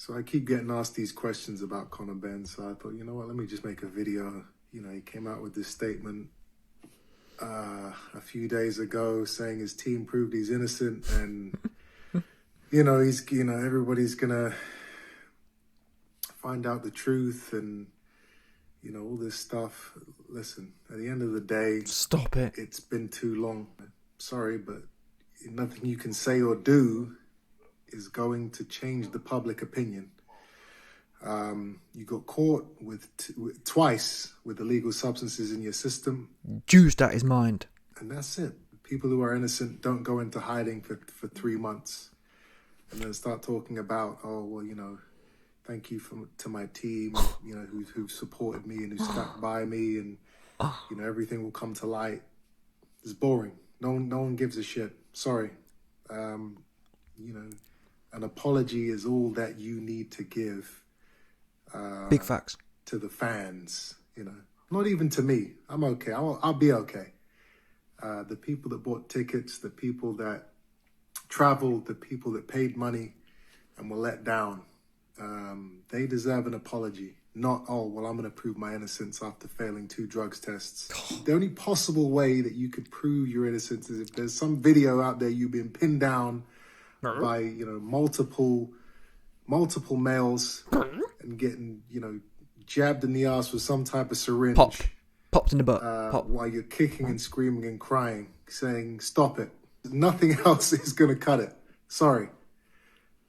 So I keep getting asked these questions about Conor Benn, so I thought, you know what, let me just make a video. You know, he came out with this statement a few days ago saying his team proved he's innocent, and everybody's gonna find out the truth and all this stuff. Listen, at the end of the day, stop it. It's been too long. Sorry, but nothing you can say or do is going to change the public opinion. You got caught with twice with illegal substances in your system. Juiced out his mind. And that's it. People who are innocent don't go into hiding for 3 months and then start talking about, oh, well, thank you to my team, who supported me and who stuck by me, and, everything will come to light. It's boring. No one gives a shit. Sorry. An apology is all that you need to give. Big facts. To the fans, Not even to me. I'm okay. I'll be okay. The people that bought tickets, the people that traveled, the people that paid money and were let down, they deserve an apology. Not, oh, well, I'm going to prove my innocence after failing 2 drugs tests. The only possible way that you could prove your innocence is if there's some video out there you've been pinned down by, multiple males and getting, jabbed in the ass with some type of syringe. Popped in the butt. While you're kicking and screaming and crying, saying, stop it. Nothing else is going to cut it. Sorry.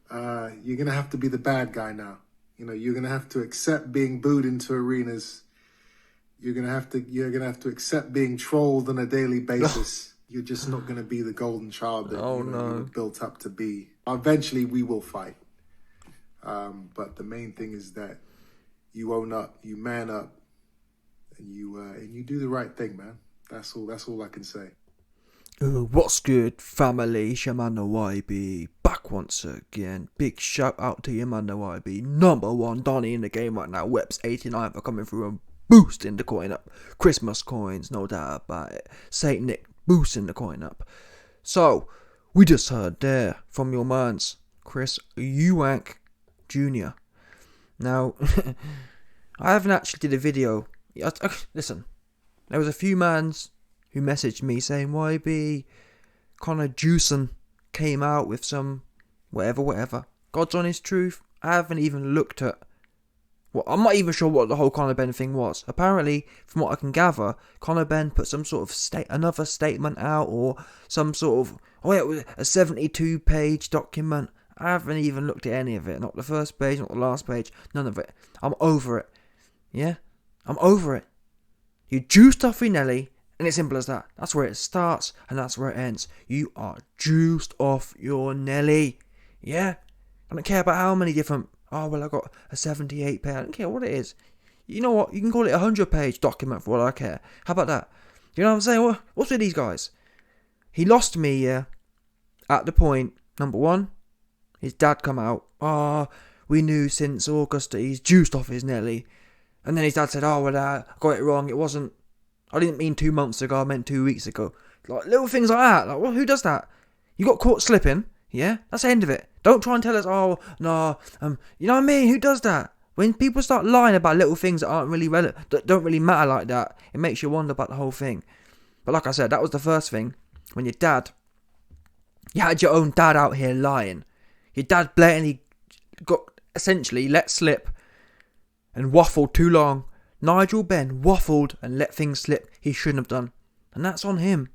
You're going to have to be the bad guy now. You're going to have to accept being booed into arenas. You're going to have to accept being trolled on a daily basis. You're just not going to be the golden child that you were built up to be. Eventually, we will fight. But the main thing is that you own up, you man up, and you do the right thing, man. That's all I can say. What's good, family? Shamano YB back once again. Big shout out to your man, the YB. Number 1 Donny in the game right now. Weps89 for coming through and boosting the coin up. Christmas coins, no doubt about it. Saint Nick boosting the coin up. So, we just heard there from your mans, Chris Eubank Jr. Now, I haven't actually did a video. Listen, there was a few mans who messaged me saying, YB, Conor Juicin came out with some whatever. God's honest truth, I haven't even looked at. Well, I'm not even sure what the whole Conor Benn thing was. Apparently, from what I can gather, Conor Benn put some sort of another statement out, or some sort of, it was a 72-page document. I haven't even looked at any of it. Not the first page, not the last page, none of it. I'm over it. Yeah? I'm over it. You juiced off your Nelly, and it's simple as that. That's where it starts, and that's where it ends. You are juiced off your Nelly. Yeah? I don't care about how many different, I got a 78 page. I don't care what it is. You know what? You can call it a 100-page document for all I care. How about that? You know what I'm saying? What's with these guys? He lost me, at the point, number 1, his dad come out. We knew since August that he's juiced off his Nelly. And then his dad said, I got it wrong. It wasn't, I didn't mean 2 months ago. I meant 2 weeks ago. Like, little things like that. Like, well, who does that? You got caught slipping. Yeah? That's the end of it. Don't try and tell us, you know what I mean? Who does that? When people start lying about little things that aren't really relevant, that don't really matter like that, it makes you wonder about the whole thing. But like I said, that was the first thing. When you had your own dad out here lying. Your dad blatantly got essentially let slip and waffled too long. Nigel Benn waffled and let things slip he shouldn't have done. And that's on him.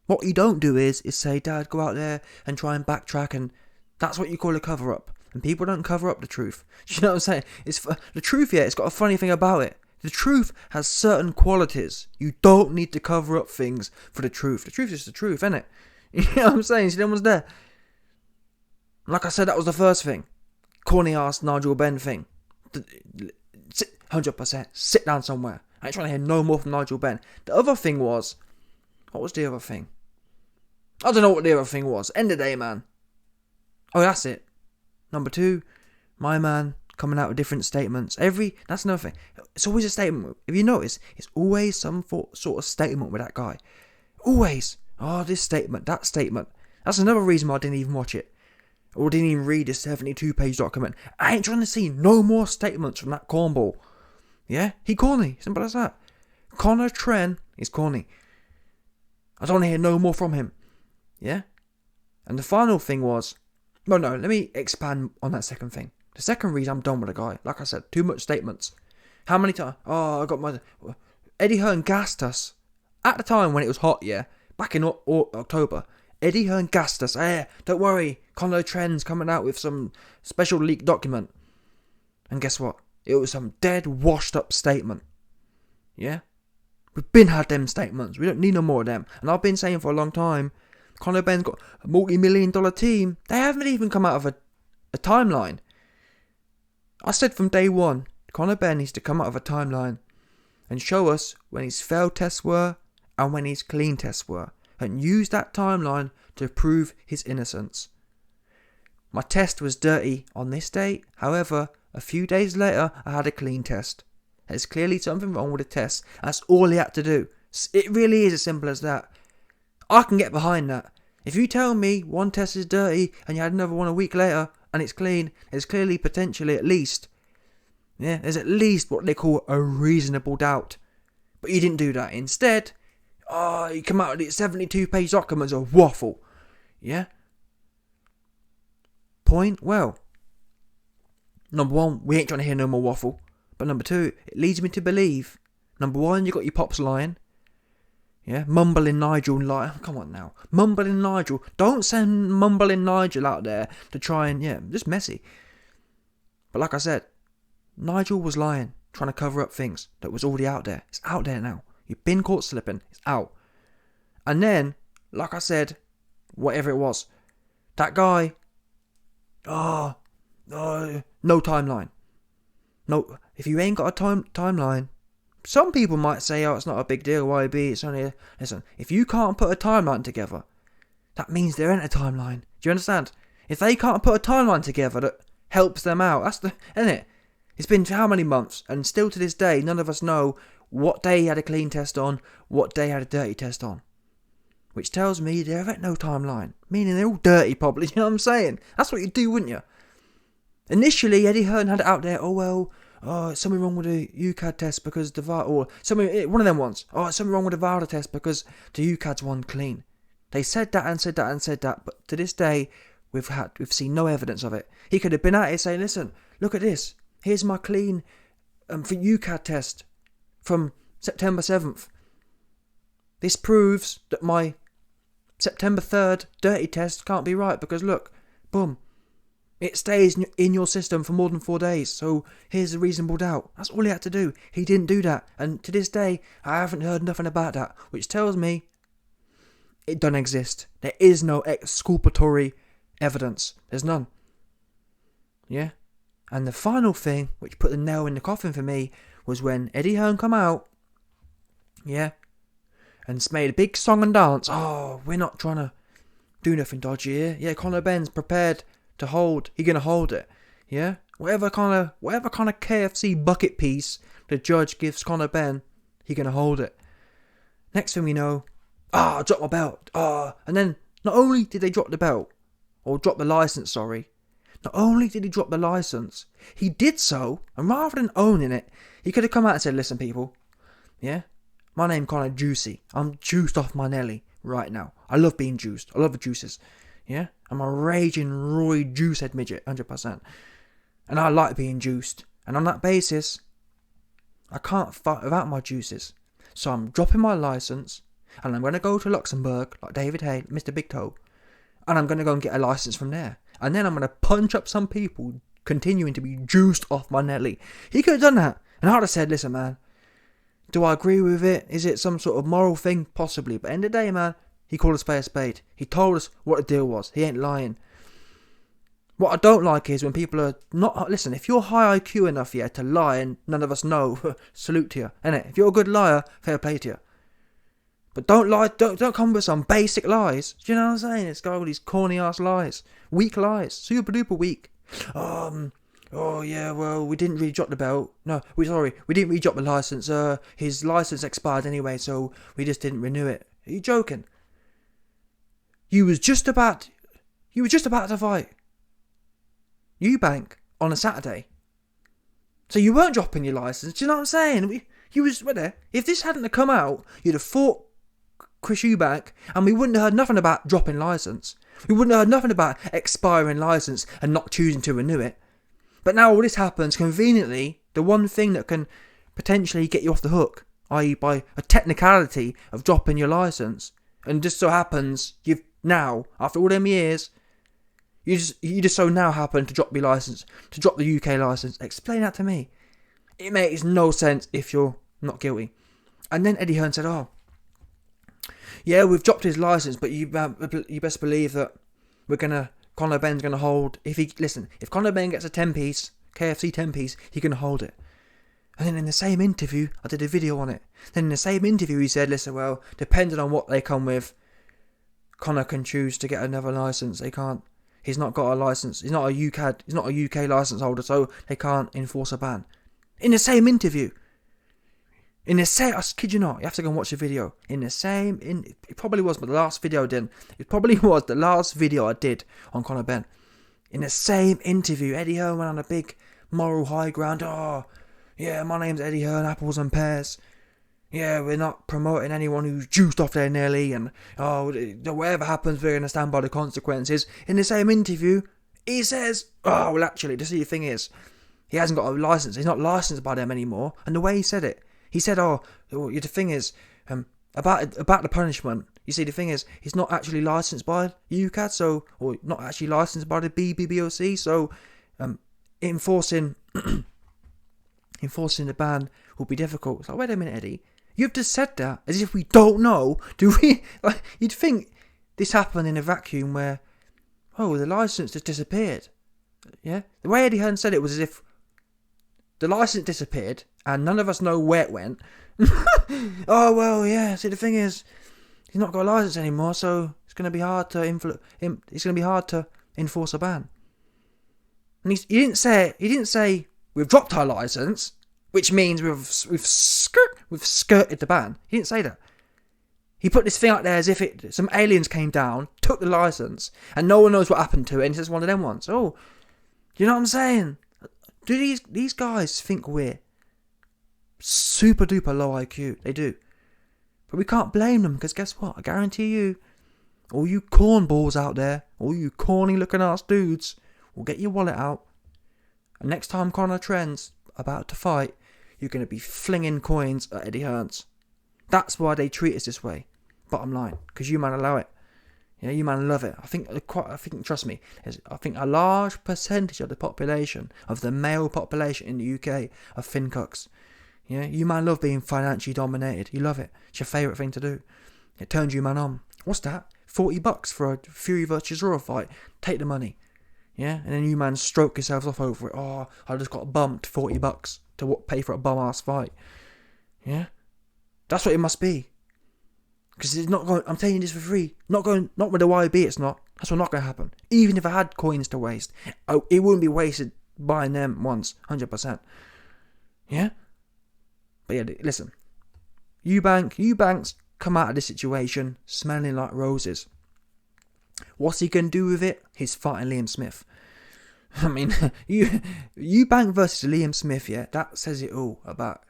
What you don't do is say, Dad, go out there and try and backtrack, and that's what you call a cover-up. And people don't cover up the truth. You know what I'm saying? The truth, it's got a funny thing about it. The truth has certain qualities. You don't need to cover up things for the truth. The truth is the truth, isn't it? You know what I'm saying? See, no one's there. Like I said, that was the first thing. Corny ass Nigel Benn thing. 100%. Sit down somewhere. I ain't trying to hear no more from Nigel Benn. The other thing was, what was the other thing? I don't know what the other thing was. End of the day, man. Oh, that's it. Number 2, my man coming out with different statements. That's another thing. It's always a statement. If you notice, it's always some sort of statement with that guy. Always. Oh, this statement, that statement. That's another reason why I didn't even watch it. Or didn't even read the 72-page document. I ain't trying to see no more statements from that cornball. Yeah? He corny. Simple as that. Conor Benn is corny. I don't want to hear no more from him. Yeah? And the final thing was... No, let me expand on that second thing. The second reason I'm done with the guy. Like I said, too much statements. How many times? Oh, I got my... Eddie Hearn gassed us. At the time when it was hot, yeah? Back in October. Eddie Hearn gassed us. Hey, don't worry. Conor Benn's coming out with some special leaked document. And guess what? It was some dead, washed up statement. Yeah? We've been had them statements. We don't need no more of them. And I've been saying for a long time, Conor Benn's got a multi-million-dollar team. They haven't even come out of a timeline. I said from day one, Conor Benn needs to come out of a timeline and show us when his failed tests were and when his clean tests were, and use that timeline to prove his innocence. My test was dirty on this date. However, a few days later, I had a clean test. There's clearly something wrong with the test. That's all he had to do. It really is as simple as that. I can get behind that. If you tell me one test is dirty and you had another one a week later and it's clean, there's clearly potentially at least, there's at least what they call a reasonable doubt. But you didn't do that. Instead, you come out with these 72-page documents of waffle. Yeah? Point? Well, number one, we ain't trying to hear no more waffle. But number two, it leads me to believe, number one, you got your pops lying. Yeah? Mumbling Nigel lying. Come on now. Mumbling Nigel. Don't send Mumbling Nigel out there to try and, just messy. But like I said, Nigel was lying, trying to cover up things that was already out there. It's out there now. You've been caught slipping. It's out. And then, like I said, whatever it was, that guy, no timeline. No, if you ain't got a timeline, some people might say, it's not a big deal, YB, it's only listen, if you can't put a timeline together, that means there ain't a timeline. Do you understand? If they can't put a timeline together that helps them out, isn't it? It's been how many months, and still to this day, none of us know what day he had a clean test on, what day he had a dirty test on. Which tells me there ain't no timeline. Meaning they're all dirty probably, you know what I'm saying? That's what you'd do, wouldn't you? Initially, Eddie Hearn had it out there, it's something wrong with the UCAD test because the VAR, or something, one of them ones, it's something wrong with the VAR test because the UCAD's one clean. They said that and said that and said that, but to this day, we've seen no evidence of it. He could have been out here saying, listen, look at this. Here's my clean for UCAD test from September 7th. This proves that my September 3rd dirty test can't be right because look, boom, it stays in your system for more than 4 days. So here's a reasonable doubt. That's all he had to do. He didn't do that. And to this day, I haven't heard nothing about that, which tells me it don't exist. There is no exculpatory evidence. There's none. Yeah? And the final thing, which put the nail in the coffin for me, was when Eddie Hearn come out, and made a big song and dance. We're not trying to do nothing dodgy here. Yeah, Conor Benn's prepared to hold. He gonna hold it. Yeah, whatever kind of KFC bucket piece the judge gives Conor Benn, he gonna hold it. Next thing we know, I dropped my belt. And then not only did they drop the belt, or drop the license, sorry. Not only did he drop the license, he did so, and rather than owning it, he could have come out and said, listen people, my name kinda juicy. I'm juiced off my Nelly right now. I love being juiced. I love the juices. Yeah? I'm a raging Roy Juicehead midget, 100%. And I like being juiced. And on that basis, I can't fight without my juices. So I'm dropping my license, and I'm going to go to Luxembourg, like David Hay, Mr. Big Toe, and I'm going to go and get a license from there. And then I'm going to punch up some people continuing to be juiced off my Nelly. He could have done that. And I'd have said, listen, man, do I agree with it? Is it some sort of moral thing? Possibly. But at the end of the day, man, he called us a spade. He told us what the deal was. He ain't lying. What I don't like is when people are not... Listen, if you're high IQ enough, to lie and none of us know, salute to you, innit? If you're a good liar, fair play to you. But don't lie, don't come with some basic lies. Do you know what I'm saying? It's got all these corny ass lies. Weak lies. Super duper weak. We didn't really drop the belt. No, we didn't really drop the license. His license expired anyway, so we just didn't renew it. Are you joking? You was just about to fight. Eubank on a Saturday. So you weren't dropping your licence. Do you know what I'm saying? You was there. If this hadn't have come out, you'd have fought Chris Eubank, and we wouldn't have heard nothing about dropping licence. We wouldn't have heard nothing about expiring licence and not choosing to renew it. But now all this happens conveniently. The one thing that can potentially get you off the hook, i.e. by a technicality of dropping your licence, and just so happens you've now, after all them years, you just so now happen to drop your licence, to drop the UK licence. Explain that to me. It makes no sense if you're not guilty. And then Eddie Hearn said, "Oh, yeah, we've dropped his licence, but you best believe that Conor Benn's gonna hold. If Conor Benn gets a 10-piece KFC 10-piece, he can hold it." And then in the same interview, I did a video on it. Then in the same interview, he said, "Listen, well, depending on what they come with, Conor can choose to get another licence. They can't. He's not got a licence. He's not a UK licence holder, so they can't enforce a ban." In the same interview. I kid you not, you have to go and watch the video. It probably was, but the last video I did. It probably was the last video I did on Conor Benn. In the same interview, Eddie Hearn went on a big moral high ground. "Oh, yeah, my name's Eddie Hearn, apples and pears. Yeah, we're not promoting anyone who's juiced off there nearly, and whatever happens, we're going to stand by the consequences." In the same interview, he says, "Oh, well, actually, the thing is, he hasn't got a licence. He's not licensed by them anymore." And the way he said it, he said, the thing is, about the punishment, you see, the thing is, he's not actually licensed by UCAD, or not actually licensed by the BBBOC, so enforcing the ban will be difficult." It's like, wait a minute, Eddie, you've just said that as if we don't know. Do we? Like, you'd think this happened in a vacuum where, the licence just disappeared. Yeah, the way Eddie Hearn said it was as if the licence disappeared and none of us know where it went. "Oh, well, yeah, see, the thing is, he's not got a licence anymore, so it's going to be hard to enforce a ban." And he didn't say we've dropped our licence, which means we've skirted the ban. He didn't say that. He put this thing out there as if some aliens came down, took the licence, and no one knows what happened to it, and it's just one of them ones. Oh, you know what I'm saying? Do these guys think we're super duper low IQ? They do. But we can't blame them, because guess what? I guarantee you, all you cornballs out there, all you corny looking ass dudes, will get your wallet out. And next time Conor Trent's about to fight, you're going to be flinging coins at Eddie Hearn's. That's why they treat us this way. Bottom line. Because you man allow it. Yeah, you man love it. I think, trust me, I think a large percentage of the population, of the male population in the UK, are thin cucks. Yeah, you man love being financially dominated. You love it. It's your favourite thing to do. It turns you man on. What's that? $40 for a Fury versus Raw fight. Take the money. Yeah, and then you man stroke yourselves off over it. "Oh, I just got bumped $40 to pay for a bum ass fight." Yeah, that's what it must be. Because it's not going. I'm telling you this for free. Not with the YB. It's not. That's not going to happen. Even if I had coins to waste, it wouldn't be wasted buying them once, 100%. Yeah. But yeah, listen. Eubank's come out of this situation smelling like roses. What's he going to do with it? He's fighting Liam Smith. I mean, Eubank versus Liam Smith, yeah, that says it all about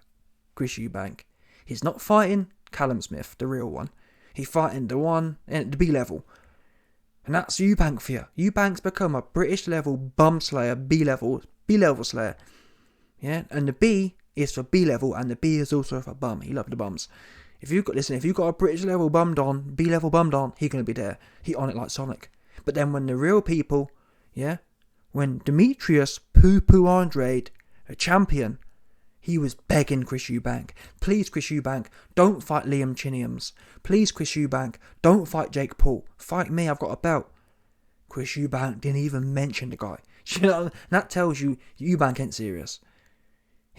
Chris Eubank. He's not fighting Callum Smith, the real one. He's fighting the one at the B level. And that's Eubank for you. Eubank's become a British level bum slayer, B level slayer. Yeah, and the B is for B level, and the B is also for bum. He loves the bums. If you've got a British level bummed on, B level bummed on, he's gonna be there. He on it like Sonic. But then when the real people, yeah, when Demetrius Poo Andrade, a champion, he was begging Chris Eubank, "Please, Chris Eubank, don't fight Liam Chiniams. Please, Chris Eubank, don't fight Jake Paul. Fight me, I've got a belt." Chris Eubank didn't even mention the guy. You know, that tells you Eubank ain't serious.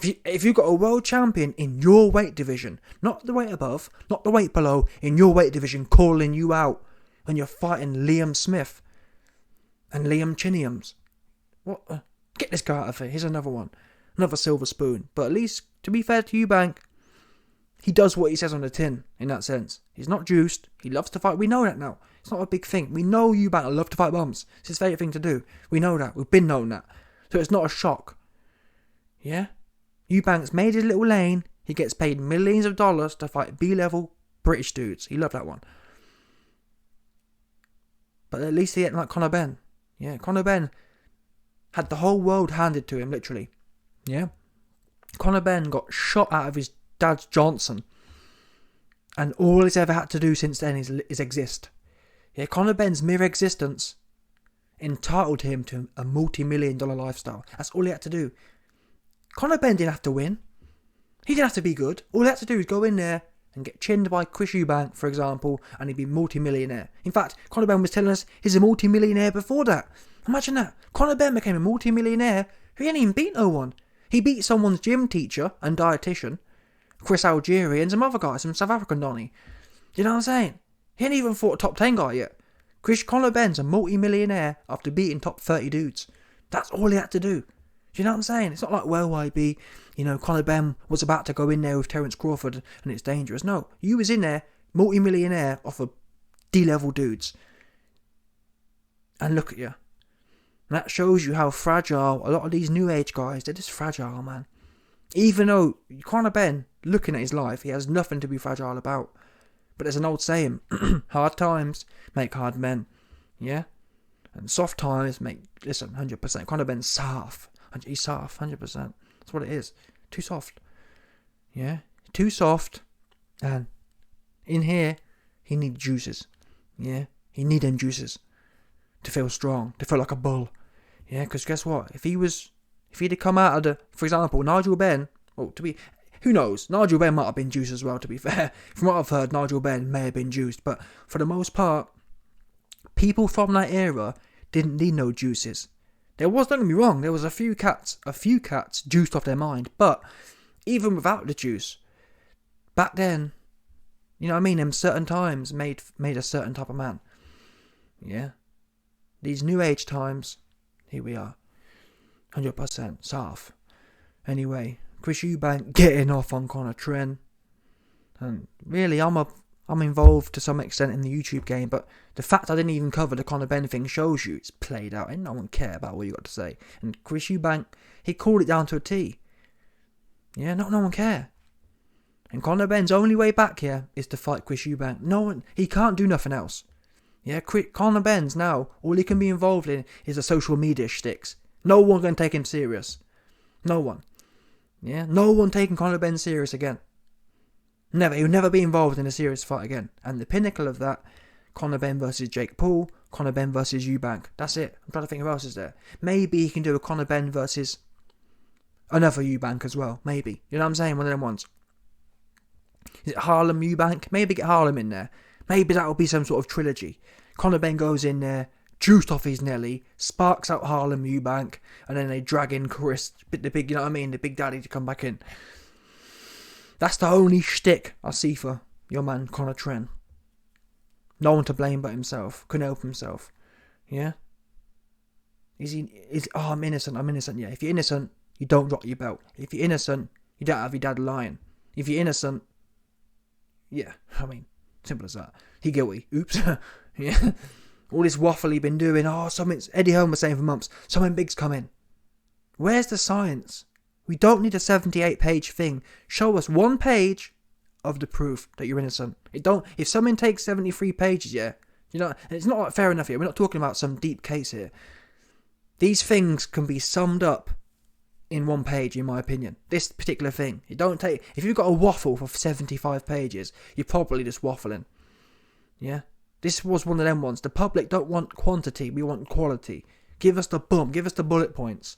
If you've got a world champion in your weight division, not the weight above, not the weight below, in your weight division calling you out, and you're fighting Liam Smith and Liam Chiniams, what? Get this guy out of here. Here's another one. Another silver spoon. But at least, to be fair to Eubank, He does what he says on the tin, in that sense. He's not juiced. He loves to fight. We know that now. It's not a big thing. We know Eubank loves to fight bums. It's his favourite thing to do. We know that. We've been known that. So it's not a shock. Yeah? Eubank's made his little lane. He gets paid millions of dollars to fight B-level British dudes. He loved that one. But at least he ain't like Conor Benn. Yeah, Conor Benn had the whole world handed to him, literally. Yeah? Conor Benn got shot out of his dad's Johnson. And all he's ever had to do since then is exist. Yeah, Conor Benn's mere existence entitled him to a multi-million-dollar lifestyle. That's all he had to do. Conor Benn didn't have to win. He didn't have to be good. All he had to do is go in there and get chinned by Chris Eubank, for example, and he'd be multi-millionaire. In fact, Conor Benn was telling us he's a multi-millionaire before that. Imagine that. Conor Benn became a multi-millionaire who hadn't even beat no one. He beat someone's gym teacher and dietitian, Chris Algieri, and some other guy, some South African Donny. You know what I'm saying? He ain't even fought a top 10 guy yet. Conor Benn's a multi-millionaire after beating top 30 dudes. That's all he had to do. Do you know what I'm saying? It's not like, well, YB, Conor Benn was about to go in there with Terence Crawford and it's dangerous. No, you was in there, multi-millionaire off of D-level dudes. And look at you. And that shows you how fragile a lot of these new age guys, they're just fragile, man. Even though Conor Benn, looking at his life, he has nothing to be fragile about. But there's an old saying, hard times make hard men. Yeah? And soft times make, listen, 100%. Conor Benn's soft. He's soft, 100%. That's what it is. Too soft. Yeah? Too soft. And in here, he needs juices. Yeah? He needs them juices to feel strong, to feel like a bull. Yeah? Because guess what? If he'd have come out of the, for example, Nigel Benn, who knows? Nigel Benn might have been juiced as well, to be fair. From what I've heard, Nigel Benn may have been juiced. But for the most part, people from that era didn't need no juices. Don't get me wrong, there was a few cats juiced off their mind. But even without the juice, back then, you know what I mean? Them certain times made a certain type of man. Yeah? These new age times, here we are. 100% soft. Anyway, Chris Eubank getting off on Conor Benn. And really, I'm involved to some extent in the YouTube game, but the fact I didn't even cover the Conor Benn thing shows you it's played out and no one care about what you got to say. And Chris Eubank, he called it down to a T. Yeah, no one care. And Conor Benn's only way back here is to fight Chris Eubank. He can't do nothing else. Yeah, Conor Benn's now, all he can be involved in is the social media shticks. No one can take him serious. No one. Yeah, no one taking Conor Benn serious again. Never. He'll never be involved in a serious fight again. And the pinnacle of that, Conor Benn versus Jake Paul, Conor Benn versus Eubank. That's it. I'm trying to think who else is there. Maybe he can do a Conor Benn versus another Eubank as well. Maybe. You know what I'm saying? One of them ones. Is it Harlem Eubank? Maybe get Harlem in there. Maybe that will be some sort of trilogy. Conor Benn goes in there, juiced off his Nelly, sparks out Harlem Eubank, and then they drag in Chris, the big, you know what I mean, the big daddy to come back in. That's the only shtick I see for your man Conor Benn. No one to blame but himself. Couldn't help himself. Yeah? I'm innocent. Yeah, if you're innocent, you don't drop your belt. If you're innocent, you don't have your dad lying. If you're innocent, yeah, I mean, simple as that. He guilty. Oops. Yeah. All this waffle he been doing. Eddie Hearn was saying for months, something big's coming. Where's the science? We don't need a 78-page thing. Show us one page of the proof that you're innocent. If something takes 73 pages, yeah, you know, it's not fair enough here. We're not talking about some deep case here. These things can be summed up in one page, in my opinion. This particular thing. If you've got a waffle for 75 pages, you're probably just waffling. Yeah? This was one of them ones. The public don't want quantity, we want quality. Give us the boom, give us the bullet points.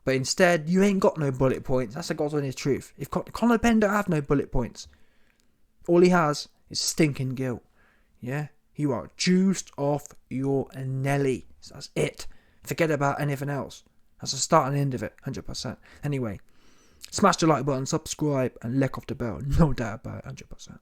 But instead, you ain't got no bullet points. That's the God's honest truth. If Conor Benn don't have no bullet points, all he has is stinking guilt. Yeah? You are juiced off your Nelly. That's it. Forget about anything else. That's the start and end of it, 100%. Anyway, smash the like button, subscribe, and lick off the bell. No doubt about it, 100%.